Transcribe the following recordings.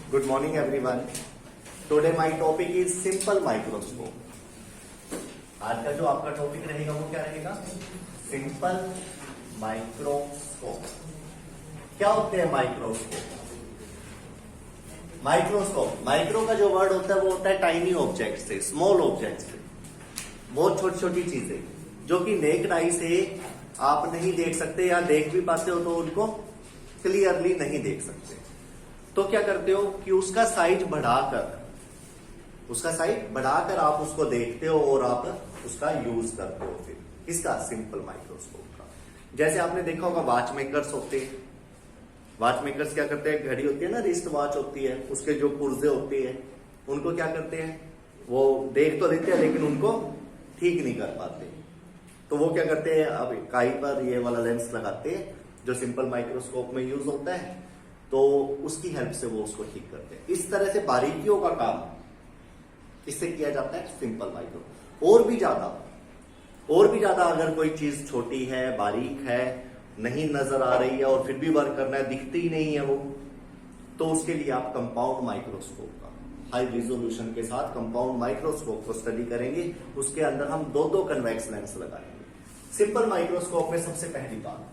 Good morning everyone. Today my topic is simple microscope. आज का जो आपका टॉपिक रहेगा वो क्या रहेगा? Simple microscope. क्या होते हैं माइक्रोस्कोप? माइक्रो का जो वर्ड होता है वो होता है टाइनी ऑब्जेक्ट से, स्मॉल ऑब्जेक्ट से, बहुत छोटी छोटी चीजें जो कि नेक्ड आई से आप नहीं देख सकते या देख भी पाते हो तो उनको क्लियरली नहीं देख सकते. तो क्या करते हो कि उसका साइज बढ़ाकर आप उसको देखते हो और आप उसका यूज करते हो. फिर इसका सिंपल माइक्रोस्कोप का जैसे आपने देखा होगा वॉच मेकर्स होते हैं. वॉच मेकर्स क्या करते हैं, घड़ी होती है ना, रिस्ट वॉच होती है, उसके जो पुर्जे होते हैं उनको क्या करते हैं, वो देख तो लेते हैं लेकिन उनको ठीक नहीं कर पाते. तो वो क्या करते हैं, अब काई पर ये वाला लेंस लगाते हैं जो सिंपल माइक्रोस्कोप में यूज होता है, तो उसकी हेल्प से वो उसको ठीक करते हैं. इस तरह से बारीकियों का काम इससे किया जाता है सिंपल माइक्रो. और भी ज्यादा अगर कोई चीज छोटी है, बारीक है, नहीं नजर आ रही है और फिर भी वर्क करना है, दिखती ही नहीं है वो, तो उसके लिए आप कंपाउंड माइक्रोस्कोप का हाई रिजोल्यूशन के साथ कंपाउंड माइक्रोस्कोप को स्टडी करेंगे. उसके अंदर हम दो कन्वेक्स लेंस लगाएंगे. सिंपल माइक्रोस्कोप में सबसे पहली बात,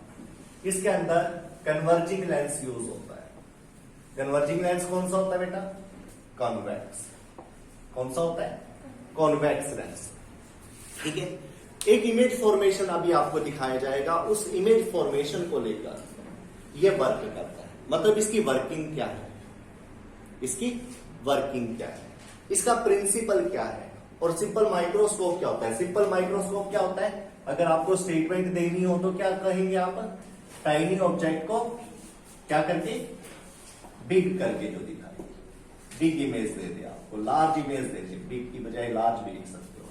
इसके अंदर कन्वर्जिंग लेंस यूज होता है. कन्वर्जिंग लेंस कौन सा होता है बेटा? कॉन्वेक्स. कौन सा होता है? Convex lens. ठीक है. एक इमेज फॉर्मेशन अभी आपको दिखाया जाएगा. उस इमेज फॉर्मेशन को लेकर यह वर्क करता है. मतलब इसकी वर्किंग क्या है, इसका प्रिंसिपल क्या है. और सिंपल माइक्रोस्कोप क्या होता है? सिंपल माइक्रोस्कोप क्या होता है, अगर आपको स्टेटमेंट देनी हो तो क्या कहेंगे आप? टाइनी ऑब्जेक्ट को क्या करके, बिग करके जो दिखाएंगे. बिग इमेज दे दे आपको, लार्ज इमेज दे दे, बिग की बजाय लार्ज भी लिख सकते हो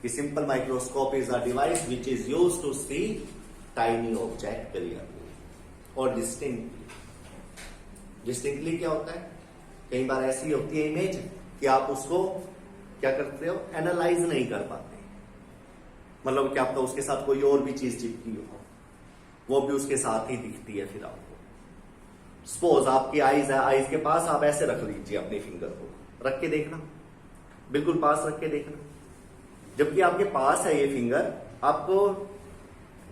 कि simple microscope is a device which is used to see tiny object clearly और डिस्टिंक्टली. क्या होता है, कई बार ऐसी होती है इमेज कि आप उसको क्या करते हो, एनालाइज नहीं कर पाते. मतलब क्या आपका उसके साथ कोई और भी चीज चिपकी हो, वो भी उसके साथ ही दिखती है. फिर आपको सपोज आपकी आईज है, आईज के पास आप ऐसे रख लीजिए अपनी फिंगर को, रख के देखना, बिल्कुल पास रख के देखना. जबकि आपके पास है ये फिंगर, आपको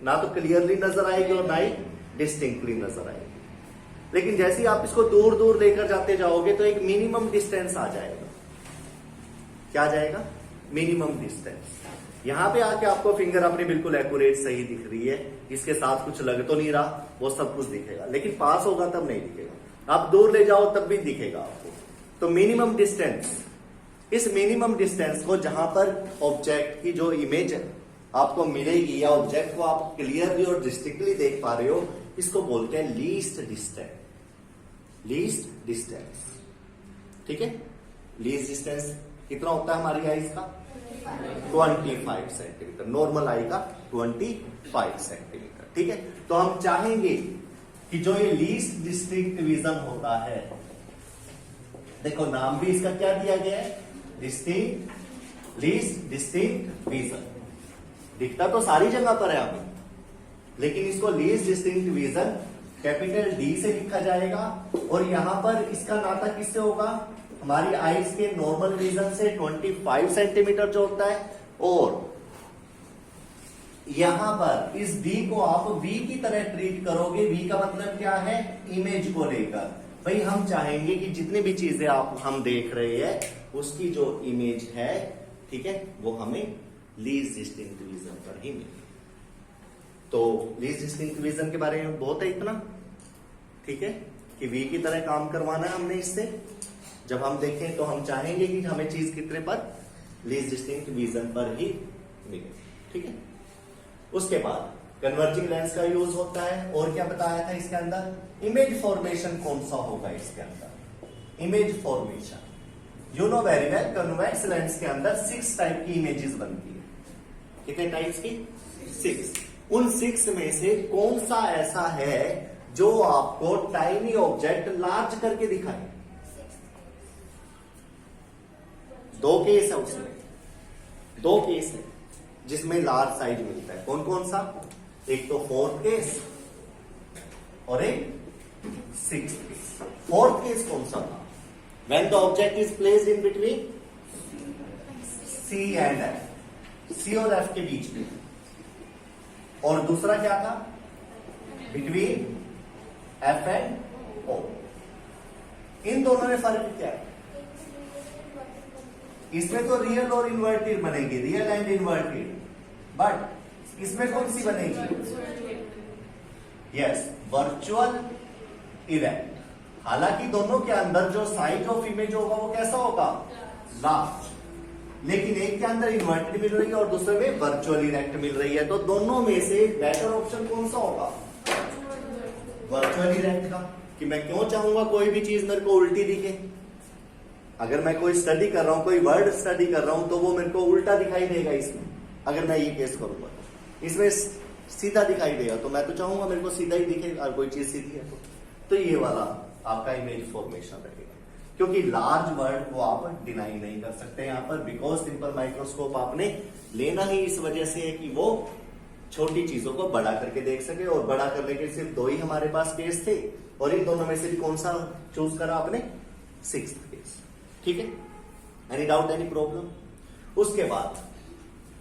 ना तो क्लियरली नजर आएगी और ना ही डिस्टिंक्टली नजर आएगी. लेकिन जैसे ही आप इसको दूर दूर लेकर जाते जाओगे तो एक मिनिमम डिस्टेंस आ जाएगा. क्या आ जाएगा? Minimum distance. यहां पे आके आपको फिंगर अपनी बिल्कुल एक्यूरेट सही दिख रही है, इसके साथ कुछ लग तो नहीं रहा, वो सब कुछ दिखेगा. लेकिन पास होगा तब नहीं दिखेगा, आप दूर ले जाओ तब भी दिखेगा आपको. तो मिनिमम डिस्टेंस, इस मिनिमम डिस्टेंस को जहां पर ऑब्जेक्ट की जो इमेज आपको मिलेगी या ऑब्जेक्ट को आप क्लियरली और डिस्टिंक्टली देख पा रहे हो, इसको बोलते हैं लीस्ट डिस्टेंस. ठीक है. लीस्ट डिस्टेंस कितना होता है हमारी आईज का? 25 सेंटीमीटर. नॉर्मल आई का 25 सेंटीमीटर. ठीक है. तो हम चाहेंगे कि जो ये लीस्ट डिस्टिंक्ट विजन होता है, देखो नाम भी इसका क्या दिया गया है, लीस्ट डिस्टिंक्ट विजन. दिखता तो सारी जगह पर है अभी, लेकिन इसको least distinct vision capital D से लिखा जाएगा. और यहां पर इसका नाता किससे होगा? हमारी आईज के नॉर्मल विजन से 25 सेंटीमीटर जो होता है. और यहां पर इस डी को आप वी की तरह ट्रीट करोगे. वी का मतलब क्या है? इमेज को लेकर. भाई हम चाहेंगे कि जितनी भी चीजें हम देख रहे हैं उसकी जो इमेज है, ठीक है, वो हमें लीस्ट डिस्टिंक्ट विजन पर ही मिले. तो लीस्ट डिस्टिंक्ट विजन के बारे में बहुत है इतना. ठीक है, कि वी की तरह काम करवाना है हमने इससे. जब हम देखें तो हम चाहेंगे कि हमें चीज कितने पर, लीस्ट डिस्टिंक्ट विजन पर ही मिले. ठीक है. उसके बाद कन्वर्जिंग लेंस का यूज होता है. और क्या बताया था इसके अंदर? इमेज फॉर्मेशन कौन सा होगा इसके अंदर? Image formation you know very well. Convex lens के अंदर 6 टाइप की इमेजेस बनती है. कितने टाइप्स की? 6. उन 6 में से कौन सा ऐसा है जो आपको टाइनी ऑब्जेक्ट लार्ज करके दिखाए? 2 केस है उसमें, 2 केस है जिसमें लार्ज साइज मिलता है. कौन कौन सा? एक तो 4th केस और एक 6th केस. 4th केस कौन सा था? When the object is placed in between C and F, C और F के बीच में। और दूसरा क्या था? Between F and O। इन दोनों में फर्क क्या है? इसमें तो रियल और इन्वर्टेड बनेगी, रियल एंड इन्वर्टेड, बट इसमें कौन सी बनेगी? Yes, virtual event. हालांकि दोनों के अंदर जो साइज ऑफ इमेज होगा वो कैसा होगा? लार्ज। लेकिन एक के अंदर इन्वर्टेड मिल रही है और दूसरे में वर्चुअल इरेक्ट मिल रही है, तो दोनों में से बेटर ऑप्शन कौन सा होगा? वर्चुअल इरेक्ट का। कि मैं क्यों चाहूंगा कोई भी चीज मेरे को उल्टी दिखे? अगर मैं कोई स्टडी कर रहा हूं, कोई वर्ड स्टडी कर रहा हूं, तो वो मेरे को उल्टा दिखाई देगा इसमें। अगर मैं ये केस करूंगा, इसमें सीधा दिखाई देगा, तो मैं तो चाहूंगा मेरे को सीधा ही दिखे, और कोई चीज सीधी है तो ये वाला आपका इमेज फॉर्मेशन रहेगा। क्योंकि लार्ज वर्ड को आप डिनाई नहीं कर सकते यहां पर, बिकॉज सिंपल माइक्रोस्कोप आपने लेना ही इस वजह से है कि वो छोटी चीजों को बड़ा करके देख सके, और बड़ा करने के सिर्फ दो ही हमारे पास केस थे, और इन दोनों में से भी कौन सा चूज करा आपने? 6th case. ठीक है, एनी डाउट, एनी प्रॉब्लम? उसके बाद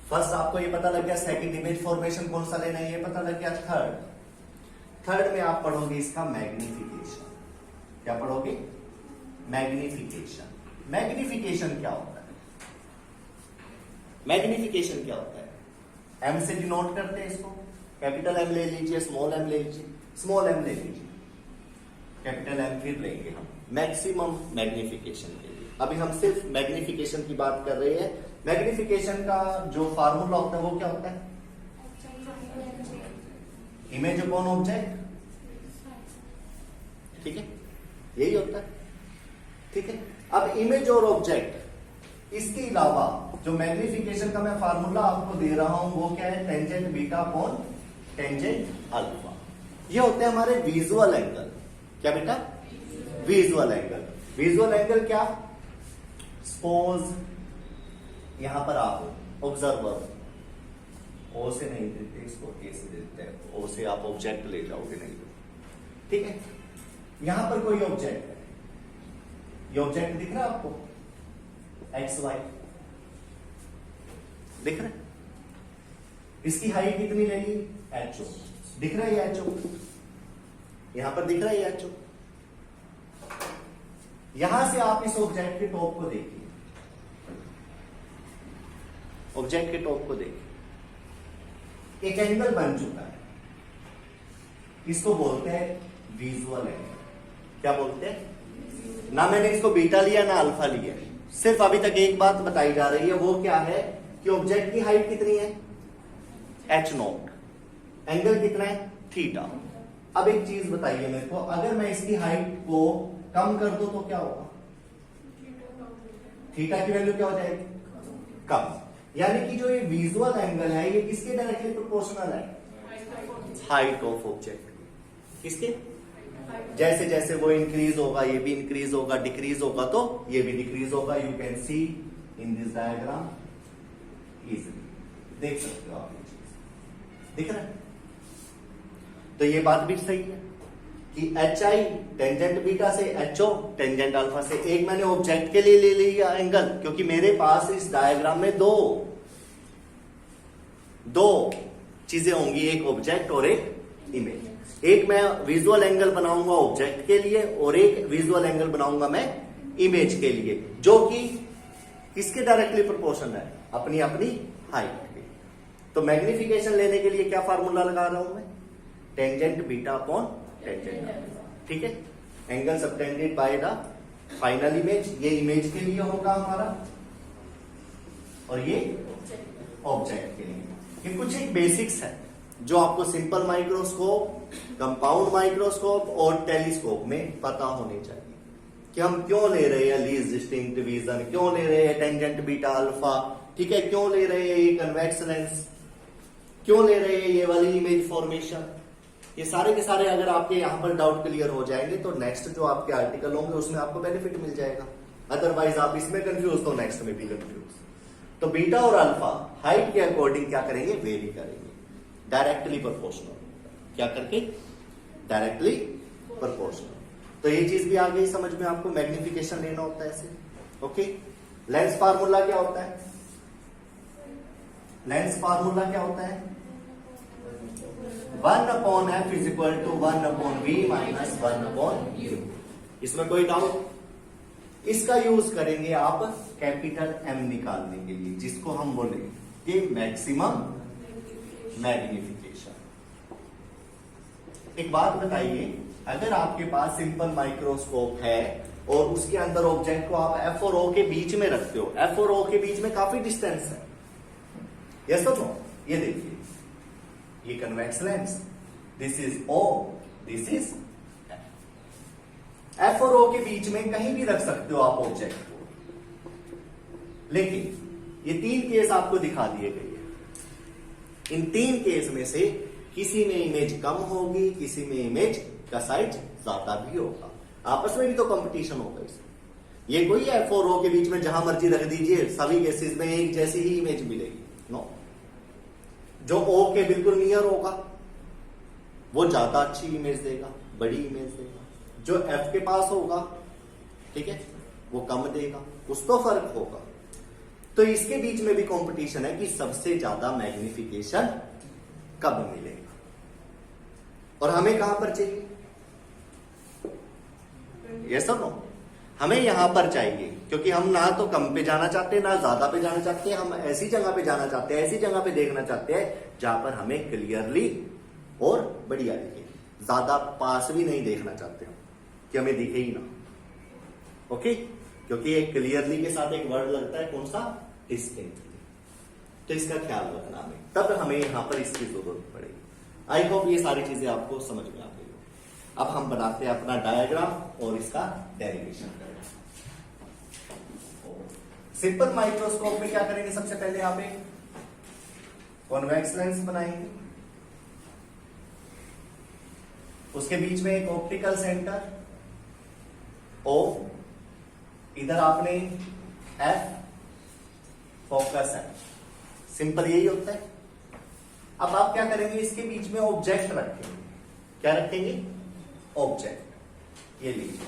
फर्स्ट आपको ये पता लग गया, सेकंड इमेज फॉर्मेशन कौन सा लेना है ये पता लग गया। थर्ड में आप पढ़ोगे इसका मैग्निफिकेशन। क्या पढ़ोगे? मैग्निफिकेशन। मैग्निफिकेशन क्या होता है? मैग्निफिकेशन क्या होता है? एम से डिनोट करते हैं इसको। कैपिटल एम ले लीजिए, स्मॉल एम ले लीजिए, स्मॉल एम ले लीजिए, कैपिटल एम फिर लेंगे हम मैक्सिमम मैग्निफिकेशन के लिए। अभी हम सिर्फ मैग्निफिकेशन की बात कर रहे हैं। मैग्निफिकेशन का जो फार्मूला होता है वो क्या होता है? Image upon object. ठीक है, यही होता है। ठीक है, अब इमेज और ऑब्जेक्ट, इसके अलावा जो मैग्निफिकेशन का मैं फार्मूला आपको दे रहा हूं वो क्या है? Tangent beta upon tangent alpha. ये होते हैं हमारे विजुअल एंगल। क्या बेटा? Visual angle. विजुअल एंगल क्या? सपोज यहां पर आप ऑब्जर्वर, ओ से नहीं देते इसको, ए से देते हैं। ओ से आप ऑब्जेक्ट ले जाओगे नहीं तो। ठीक है, यहां पर कोई ऑब्जेक्ट है, ये ऑब्जेक्ट दिख रहा है आपको? एक्स वाई दिख रहा है? इसकी हाइट कितनी लेनी? H O. दिख रहा है ये एच ओ? यहां पर दिख रहा है ये एच ओ? यहां से आप इस ऑब्जेक्ट के टॉप को देखिए, ऑब्जेक्ट के टॉप को देखिए, एक एंगल बन चुका है, इसको बोलते हैं विजुअल एंगल। क्या बोलते हैं? ना मैंने इसको बीटा लिया ना अल्फा लिया, सिर्फ अभी तक एक बात बताई जा रही है, वो क्या है कि ऑब्जेक्ट की हाइट कितनी है? H not. एंगल कितना है? थीटा। अब एक चीज बताइए मेरे को, अगर मैं इसकी हाइट को कम कर दूं तो क्या होगा? थीटा की वैल्यू क्या हो जाएगी? कम। यानी कि जो ये विजुअल एंगल है ये किसके डायरेक्टली प्रोपोर्शनल है? Height of object. किसके? जैसे जैसे वो इंक्रीज होगा ये भी इंक्रीज होगा, डिक्रीज होगा तो ये भी डिक्रीज होगा। You can see in this diagram easily, देख सकते हो आप ये चीज, दिख रहा है? तो ये बात भी सही है कि एच आई टेंजेंट बीटा से, एच ओ टेंजेंट अल्फा से। एक मैंने ऑब्जेक्ट के लिए ले लिया एंगल, क्योंकि मेरे पास इस डायग्राम में दो चीजें होंगी, एक ऑब्जेक्ट और एक इमेज। एक मैं विजुअल एंगल बनाऊंगा ऑब्जेक्ट के लिए और एक विजुअल एंगल बनाऊंगा मैं इमेज के लिए, जो कि किसके डायरेक्टली प्रोपोर्शनल है? अपनी अपनी हाइट के। तो मैग्निफिकेशन लेने के लिए क्या फार्मूला लगा रहा हूं मैं? Tangent beta upon tangent alpha. ठीक है, angle subtended by the final image. ये इमेज के लिए होगा हमारा और ये ऑब्जेक्ट के लिए। ये कुछ एक बेसिक्स है जो आपको सिंपल माइक्रोस्कोप, कंपाउंड माइक्रोस्कोप और टेलीस्कोप में पता होने चाहिए कि हम क्यों ले रहे हैं लीस्ट डिस्टिंक्ट विजन, क्यों ले रहे हैं टेंजेंट बीटा अल्फा, ठीक है, क्यों ले रहे हैं ये कन्वेक्स लेंस, क्यों ले रहे हैं ये वाली इमेज फॉर्मेशन। ये सारे के सारे अगर आपके यहां पर डाउट क्लियर हो जाएंगे तो नेक्स्ट जो आपके आर्टिकल होंगे उसमें आपको बेनिफिट मिल जाएगा। अदरवाइज आप इसमें कंफ्यूज तो नेक्स्ट में भी कंफ्यूज। तो बीटा और अल्फा हाइट के अकॉर्डिंग क्या करेंगे? वेरी करेंगे, डायरेक्टली प्रोपोर्शनल। क्या करके? Directly proportional. तो ये चीज भी आ गई समझ में आपको, मैग्निफिकेशन लेना होता है ऐसे। ओके, लेंस फार्मूला क्या होता है? लेंस फार्मूला क्या होता है? 1/f is equal to 1/v minus 1/u। इसमें कोई डाउट? इसका यूज करेंगे आप कैपिटल एम निकालने के लिए, जिसको हम बोलेंगे कि मैक्सिमम मैग्निफिकेशन। एक बात बताइए, अगर आपके पास सिंपल माइक्रोस्कोप है और उसके अंदर ऑब्जेक्ट को आप एफ और ओ के बीच में रखते हो, एफ और ओ के बीच में काफी डिस्टेंस है, यस और नो? ये देखिए, ये convex lens, this is O, this is F और ओ के बीच में कहीं भी रख सकते हो आप ऑब्जेक्ट को, लेकिन ये 3 केस आपको दिखा दिए गए हैं। इन 3 केस में से किसी में इमेज कम होगी, किसी में इमेज का साइज ज्यादा भी होगा, आपस में भी तो कंपटीशन होगा इसमें। ये कोई एफ और ओ के बीच में जहां मर्जी रख दीजिए, सभी केसेस में एक जैसी ही इमेज मिलेगी, नो। जो ओ के बिल्कुल नियर होगा वो ज्यादा अच्छी इमेज देगा, बड़ी इमेज देगा। जो एफ के पास होगा, ठीक है, वो कम देगा, कुछ तो फर्क होगा। तो इसके बीच में भी कंपटीशन है कि सबसे ज्यादा मैग्निफिकेशन कब मिलेगा, और हमें कहां पर चाहिए? ये सब नो, हमें यहां पर चाहिए, क्योंकि हम ना तो कम पे जाना चाहते हैं ना ज्यादा पे जाना चाहते हैं। हम ऐसी जगह पे जाना चाहते हैं, ऐसी जगह पे देखना चाहते हैं जहां पर हमें क्लियरली और बढ़िया दिखे। ज्यादा पास भी नहीं देखना चाहते हम कि हमें दिखे ही ना, ओके? क्योंकि एक क्लियरली के साथ एक वर्ड लगता है, कौन सा? डिस्टिंक्टली। तो इसका ख्याल रखना हमें, तब हमें यहां पर इसकी जरूरत पड़ेगी। आई होप ये सारी चीजें आपको समझ में आ गई हो। अब हम बनाते हैं अपना डायग्राम और इसका डेरिवेशन करेंगे। सिंपल माइक्रोस्कोप में क्या करेंगे? सबसे पहले आप एक कॉन्वेक्स लेंस बनाएंगे, उसके बीच में एक ऑप्टिकल सेंटर ओ, इधर आपने एफ, फोकस है, सिंपल यही होता है। अब आप क्या करेंगे? इसके बीच में ऑब्जेक्ट रखेंगे। क्या रखेंगे? ऑब्जेक्ट। ये लीजिए,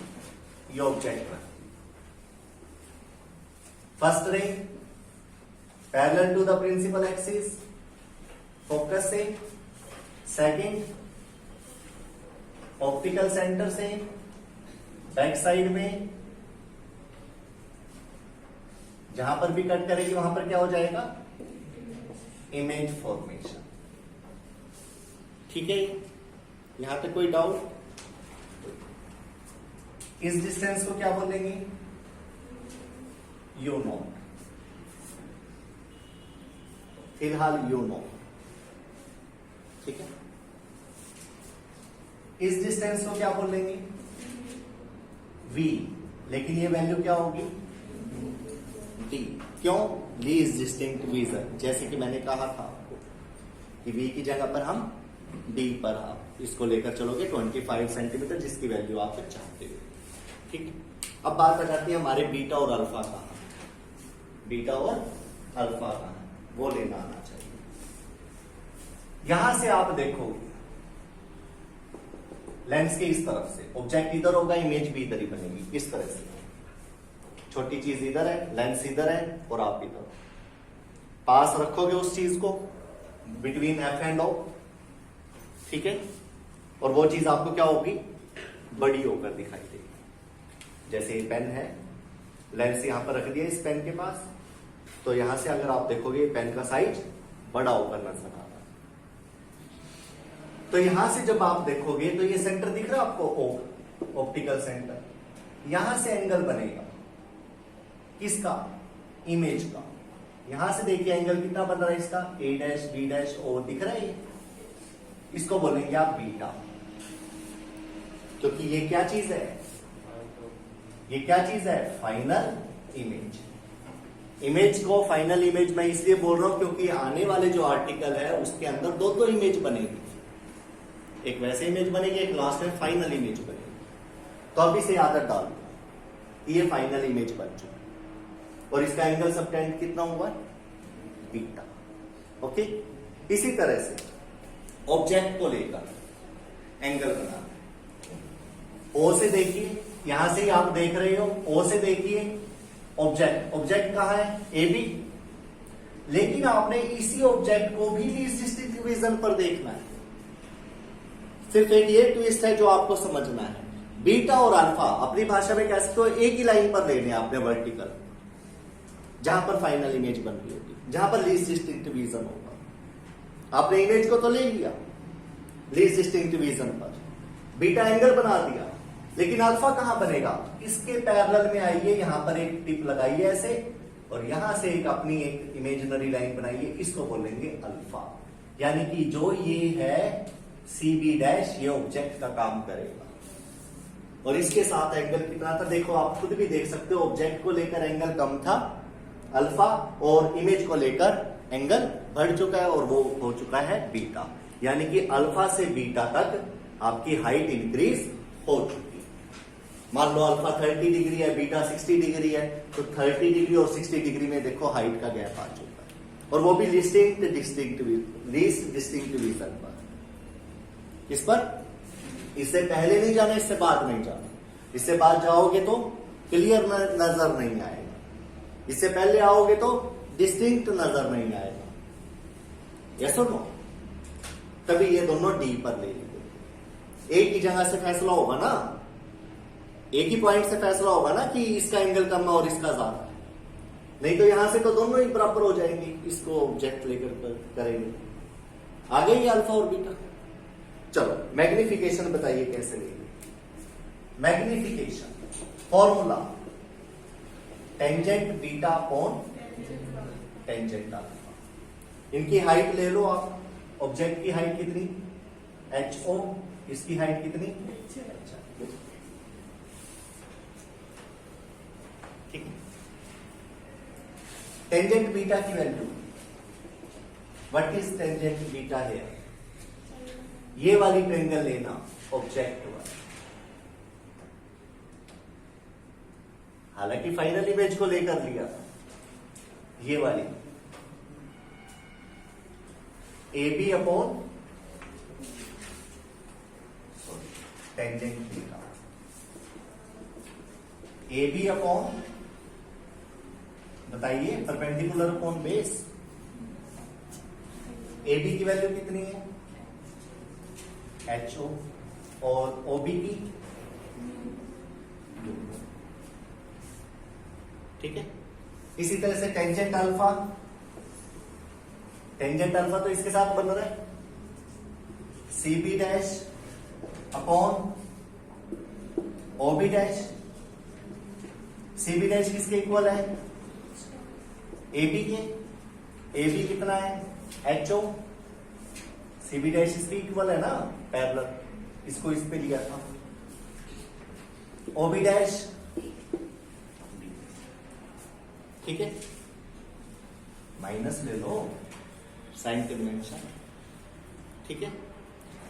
ये ऑब्जेक्ट रखेंगे। First ray parallel to the principal axis, focus से। सेकंड ऑप्टिकल सेंटर से बैक साइड में, जहां पर भी कट करेगी वहां पर क्या हो जाएगा? Image formation. ठीक है, यहां तक कोई डाउट? इस डिस्टेंस को क्या बोलेंगे? यू नॉट, फिलहाल यू नॉट, ठीक है। इस डिस्टेंस को क्या बोलेंगे? v, लेकिन ये वैल्यू क्या होगी? d। क्यों? लीस्ट डिस्टिंक्ट विजन, जैसे कि मैंने कहा था आपको कि v की जगह पर हम d पर आप इसको लेकर चलोगे 25 सेंटीमीटर, जिसकी वैल्यू आप चाहते हो, ठीक। अब बात आ जाती है हमारे बीटा और अल्फा का। बीटा और अल्फा का वो लेना आना चाहिए। यहां से आप देखोगे लेंस के इस तरफ से ऑब्जेक्ट इधर होगा, इमेज भी इधर ही बनेगी, इस तरह से। छोटी चीज इधर है, लेंस इधर है और आप इधर पास रखोगे उस चीज को बिटवीन एफ एंड ओ, ठीक है। और वो चीज आपको क्या होगी? बड़ी होकर दिखाई देगी। जैसे ये पेन है, लेंस यहां पर रख दिया इस पेन के पास, तो यहां से अगर आप देखोगे पेन का साइज बड़ा होकर नजर आ रहा है। तो यहां से जब आप देखोगे तो ये सेंटर दिख रहा है आपको, ओ, ऑप्टिकल सेंटर। यहां से एंगल बनेगा किसका? इमेज का। यहां से देखिए एंगल कितना बन रहा है इसका? ए डैश बी डैश ओ दिख रहा है, इसको बोलेंगे आप बीटा। क्योंकि ये क्या चीज है? ये क्या चीज है? Final image. इमेज को फाइनल इमेज मैं इसलिए बोल रहा हूं क्योंकि आने वाले जो आर्टिकल है उसके अंदर दो इमेज बनेगी, एक वैसे इमेज बनेगी, एक लास्ट में फाइनल इमेज बनेगी। तो अब इसे आदत डाल दो, ये फाइनल इमेज बन चुकी और इसका एंगल सबटेंड कितना हुआ? बीटा। ओके, इसी तरह से ऑब्जेक्ट को लेकर एंगल बनाना। ओ से देखिए, यहां से ही आप देख रहे हो, ओ से देखिए ऑब्जेक्ट, ऑब्जेक्ट कहां है, ए बी। लेकिन आपने इसी ऑब्जेक्ट को भी लीस्ट डिस्टिंक्ट डिवीजन पर देखना है। सिर्फ एक ये ट्विस्ट है जो आपको समझना है, बीटा और अल्फा अपनी भाषा में कह सकते हो एक ही लाइन पर लेने आपने वर्टिकल, जहां पर फाइनल इमेज बन रही होगी, जहां पर लीस्ट डिस्टिंक्ट डिवीजन होगा। आपने इमेज को तो ले लिया लीस्ट डिस्टिंक्ट डिवीजन पर, बीटा एंगल बना दिया, लेकिन अल्फा कहां बनेगा, इसके पैरेलल में आइए, यहां पर एक टिप लगाइए ऐसे, और यहां से एक अपनी एक इमेजिनरी लाइन बनाइए, इसको बोलेंगे अल्फा। यानी कि जो ये है सी बी डैश, ये ऑब्जेक्ट का काम करेगा। और इसके साथ एंगल कितना था देखो, आप खुद भी देख सकते हो, ऑब्जेक्ट को लेकर एंगल कम था अल्फा, और इमेज को लेकर एंगल बढ़ चुका है और वो हो चुका है बीटा। यानी कि अल्फा से बीटा तक आपकी हाइट इंक्रीज हो चुकी है। मान लो अल्फा 30 डिग्री है, बीटा 60 डिग्री है, तो 30 डिग्री और 60 डिग्री में देखो हाइट का गैप आ चुका है, और वो भी लीस्ट डिस्टिंक्ट डिवीजन पर। किस पर, इससे पहले नहीं जाना, इससे बाद नहीं जाना। इससे बाद जाओगे तो क्लियर नजर नहीं आएगा, इससे पहले आओगे तो डिस्टिंक्ट नजर नहीं आएगा। यस और नो? तभी ये दोनों डी पर ले लीजिए। एक ही जगह से फैसला होगा ना, एक ही पॉइंट से फैसला होगा ना कि इसका एंगल कम है और इसका ज्यादा है, नहीं तो यहां से तो दोनों ही बराबर हो जाएंगे, इसको ऑब्जेक्ट लेकर करेंगे। आ गई अल्फा और बीटा। चलो मैग्निफिकेशन बताइए कैसे लेंगे। Magnification formula tangent beta upon tangent alpha. इनकी हाइट ले लो आप, ऑब्जेक्ट की हाइट कितनी, एच ओ, इसकी हाइट कितनी, ठीक। टेंजेंट बीटा की value, what is tangent beta here, ये वाली ट्रायंगल लेना ऑब्जेक्ट वाला। हालांकि फाइनल इमेज को लेकर लिया था, ये वाली A B upon tangent beta, A B upon, बताइए, perpendicular upon base. A B की वैल्यू कितनी है, एच ओ, और ओ बी की, ठीक है। इसी तरह से टेंजेंट अल्फा, टेंजेंट अल्फा तो इसके साथ बन रहा है, C B dash upon O B dash. C B dash किसके इक्वल है, ए बी के, ए बी कितना है, H O, C B dash इसके इक्वल है ना, पैरेलल, इसको इस पे लिया था, ओ बी डैश, ठीक है, माइनस ले लो साइन कन्वेंशन, ठीक है।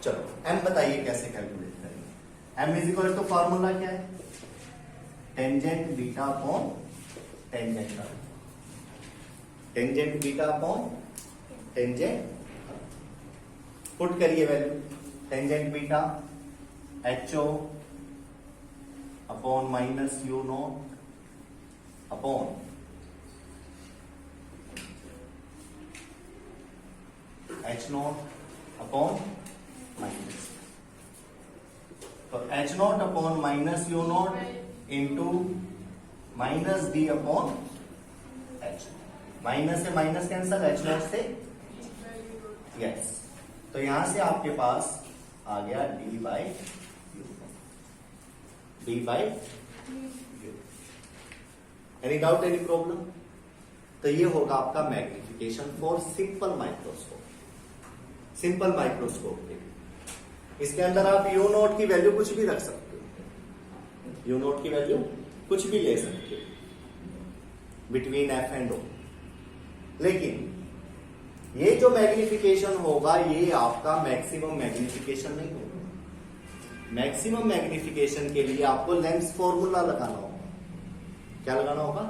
चलो एम बताइए कैसे कैलकुलेट करेंगे। M is equal to formula क्या है, tangent beta upon tangent alpha, tangent beta upon tangent, put करिए value, tangent beta H O upon minus U nought upon H nought upon minus, तो H nought upon minus U nought into minus D upon H, minus से minus cancel, H nought से yes, तो यहां से आपके पास आ गया D by U, D by U. Any doubt, any problem? तो ये होगा आपका magnification for simple microscope, simple microscope के लिए। इसके अंदर आप यू नोट की वैल्यू कुछ भी रख सकते हो, यू नोट की वैल्यू कुछ भी ले सकते हो बिटवीन एफ एंड ओ, लेकिन ये जो मैग्निफिकेशन होगा ये आपका मैक्सिमम मैग्निफिकेशन नहीं होगा। मैक्सिमम मैग्निफिकेशन के लिए आपको लेंस फॉर्मूला लगाना होगा। क्या लगाना होगा?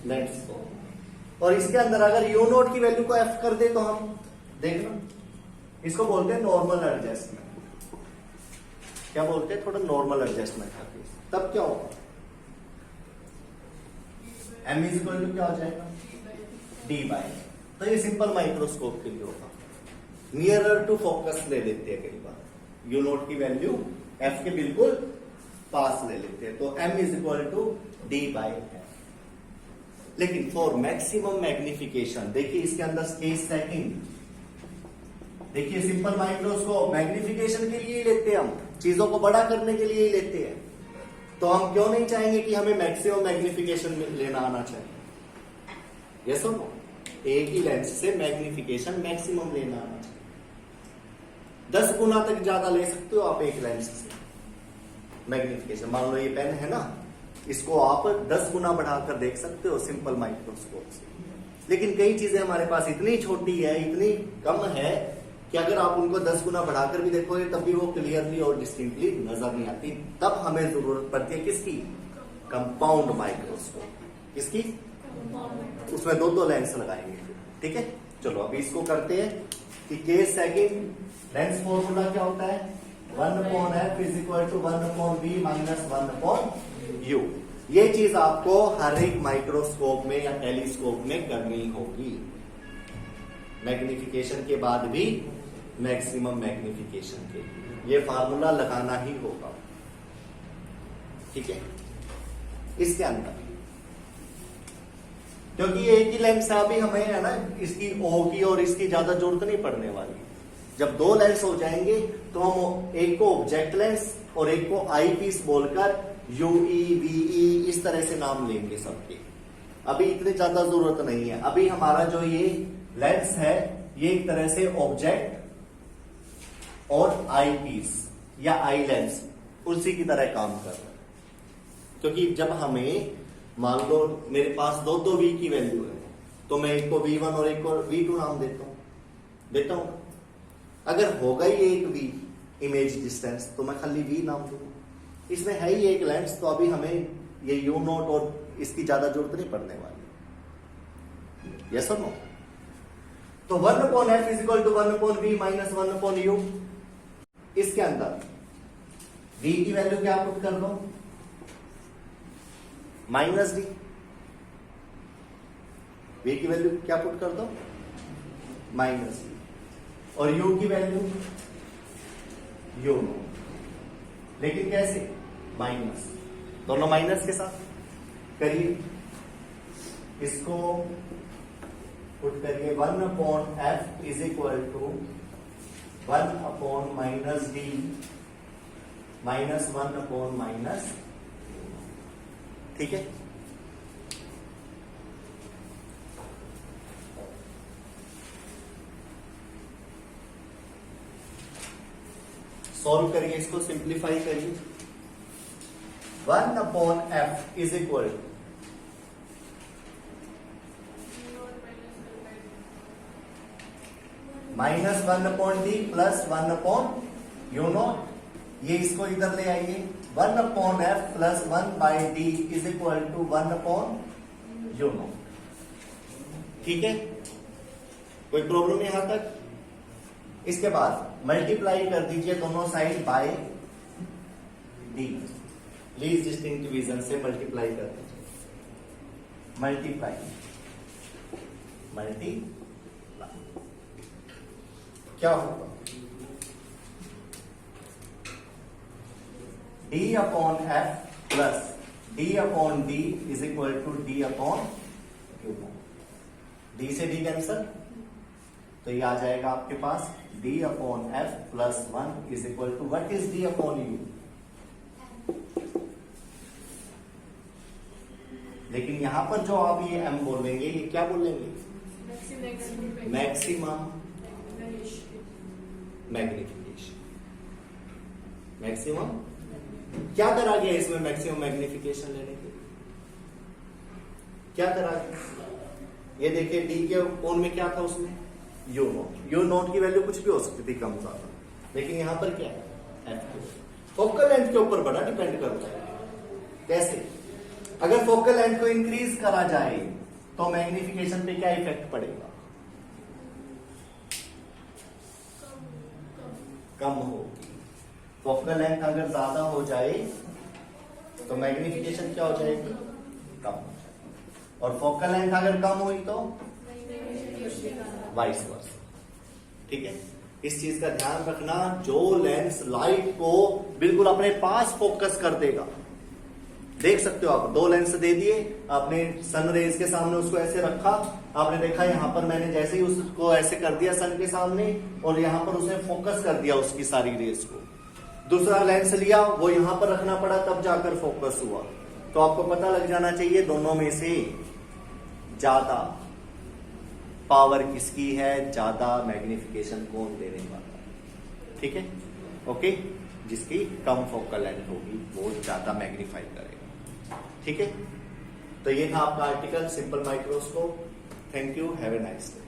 Lens formula. और इसके अंदर अगर यू नोट की वैल्यू को एफ कर दे तो हम देखना, इसको बोलते हैं नॉर्मल एडजस्टमेंट। क्या बोलते हैं, थोड़ा नॉर्मल एडजस्टमेंट करके, तब क्या होगा, m इज इक्वल टू क्या हो जाएगा, d बाई। तो ये सिंपल माइक्रोस्कोप के लिए होगा। नियरर टू फोकस ले लेते हैं कई बार, यू नोट की वैल्यू f के बिल्कुल पास ले लेते हैं, तो m is equal to d by f। लेकिन फॉर मैक्सिमम मैग्निफिकेशन, देखिए इसके अंदर केस सेटिंग, देखिए सिंपल माइक्रोस्कोप मैग्निफिकेशन के लिए ही लेते हैं, हम चीजों को बड़ा करने के लिए ही लेते हैं, तो हम क्यों नहीं चाहेंगे कि हमें मैक्सिमम मैग्निफिकेशन लेना आना चाहिए, यस और नो, एक ही लेंस से मैग्निफिकेशन मैक्सिमम लेना आना चाहिए। 10 गुना तक ज्यादा ले सकते हो आप एक लेंस से मैग्निफिकेशन। मान लो ये पेन है ना, इसको आप 10 गुना बढ़ाकर देख सकते हो सिंपल माइक्रोस्कोप से। लेकिन कई चीजें हमारे पास इतनी छोटी है, इतनी कम है कि अगर आप उनको 10 गुना बढ़ाकर भी देखोगे तब भी वो क्लियरली और डिस्टिंक्टली नजर नहीं आती। तब हमें जरूरत पड़ती है किसकी, कंपाउंड माइक्रोस्कोप। किसकी, उसमें दो लेंस लगाएंगे, ठीक है। चलो अभी इसको करते हैं कि केस सेकंड लेंस फॉर्मूला क्या होता है, 1/f is equal to 1/v minus 1/u। ये चीज आपको हर एक माइक्रोस्कोप में या टेलीस्कोप में करनी होगी, मैग्निफिकेशन के बाद भी मैक्सिमम मैग्निफिकेशन के लिए ये फार्मूला लगाना ही होगा, ठीक है। इसके अंदर क्योंकि ये एक ही लेंस है, अभी हमें है ना इसकी ओ की और इसकी ज्यादा जरूरत नहीं पड़ने वाली। जब 2 लेंस हो जाएंगे तो हम एक को ऑब्जेक्ट लेंस और एक को आई पीस बोलकर यूई वीई इस तरह से नाम लेंगे सबके। अभी इतनी ज्यादा जरूरत नहीं है। अभी हमारा जो ये लेंस है ये एक तरह से ऑब्जेक्ट और आई पीस या आई लेंस उसी की तरह काम कर रहा है। क्योंकि जब हमें मान लो मेरे पास दो वी की वैल्यू है, तो मैं एक को V1 और एक को V2 नाम देता हूं। अगर होगा ही एक V इमेज डिस्टेंस तो मैं खाली V नाम दूंगा। इसमें है ही एक लेंस, तो अभी हमें ये यू नोट और इसकी ज्यादा जरूरत नहीं पड़ने वाली, यस और नो। तो 1/f is equal to 1/v minus 1/u। इसके अंदर v की वैल्यू क्या पुट कर दो, माइनस डी। v की वैल्यू क्या पुट कर दो, माइनस डी। और u की वैल्यू यू नो, लेकिन कैसे, माइनस, दोनों माइनस के साथ करिए। इसको पुट करिए 1/f is equal to 1/ minus d minus 1/ minus, ठीक है। सॉल्व करिए, इसको सिंप्लीफाई करिए। 1/f is equal to minus 1/d plus 1/u not. ये इसको इधर ले आइए, 1/f plus 1/d is equal to 1/u not, ठीक है। कोई प्रॉब्लम यहां तक। इसके बाद मल्टीप्लाई कर दीजिए दोनों side by d, least distinct division से मल्टीप्लाई कर दीजिए, मल्टीप्लाई क्या होगा, d/f plus d/d is equal to d/q। d से d कैंसल, तो ये आ जाएगा आपके पास d/f plus 1 is equal to what is d/u। लेकिन यहां पर जो आप ये m बोलेंगे, ये क्या बोलेंगे, मैक्सिमम मैग्निफिकेशन। मैक्सिमम क्या करा गया इसमें, मैक्सिमम मैग्निफिकेशन लेने के लिए क्या करा गया, ये देखिए डी के कोण में क्या था, उसमें यू नोट। यू नोट की वैल्यू कुछ भी हो सकती थी, कम ज्यादा, लेकिन यहां पर क्या है, फोकल लेंथ के ऊपर बड़ा डिपेंड करता है। कैसे, अगर फोकल लेंथ को इंक्रीज करा जाए तो मैग्निफिकेशन पे क्या इफेक्ट पड़ेगा, कम होगी। फोकल लेंथ अगर ज्यादा हो जाए तो मैग्निफिकेशन क्या हो जाएगी, कम हो जाएगी, और फोकल लेंथ अगर कम हुई तो वाइस वर्सा। ठीक है, इस चीज का ध्यान रखना, जो लेंस लाइट को बिल्कुल अपने पास फोकस कर देगा, देख सकते हो आप, 2 लेंस दे दिए आपने सन रेज के सामने, उसको ऐसे रखा, आपने देखा यहां पर मैंने जैसे ही उसको ऐसे कर दिया सन के सामने, और यहां पर उसने फोकस कर दिया उसकी सारी रेज को। दूसरा लेंस लिया, वो यहां पर रखना पड़ा, तब जाकर फोकस हुआ। तो आपको पता लग जाना चाहिए दोनों में से ज्यादा पावर किसकी है, ज्यादा मैग्निफिकेशन कौन देने वाला है। ठीक है, ओके, जिसकी कम फोकल लेंथ होगी वो ज्यादा मैग्नीफाई करेगा। ठीक है, तो ये था आपका article simple microscope. Thank you, have a nice day.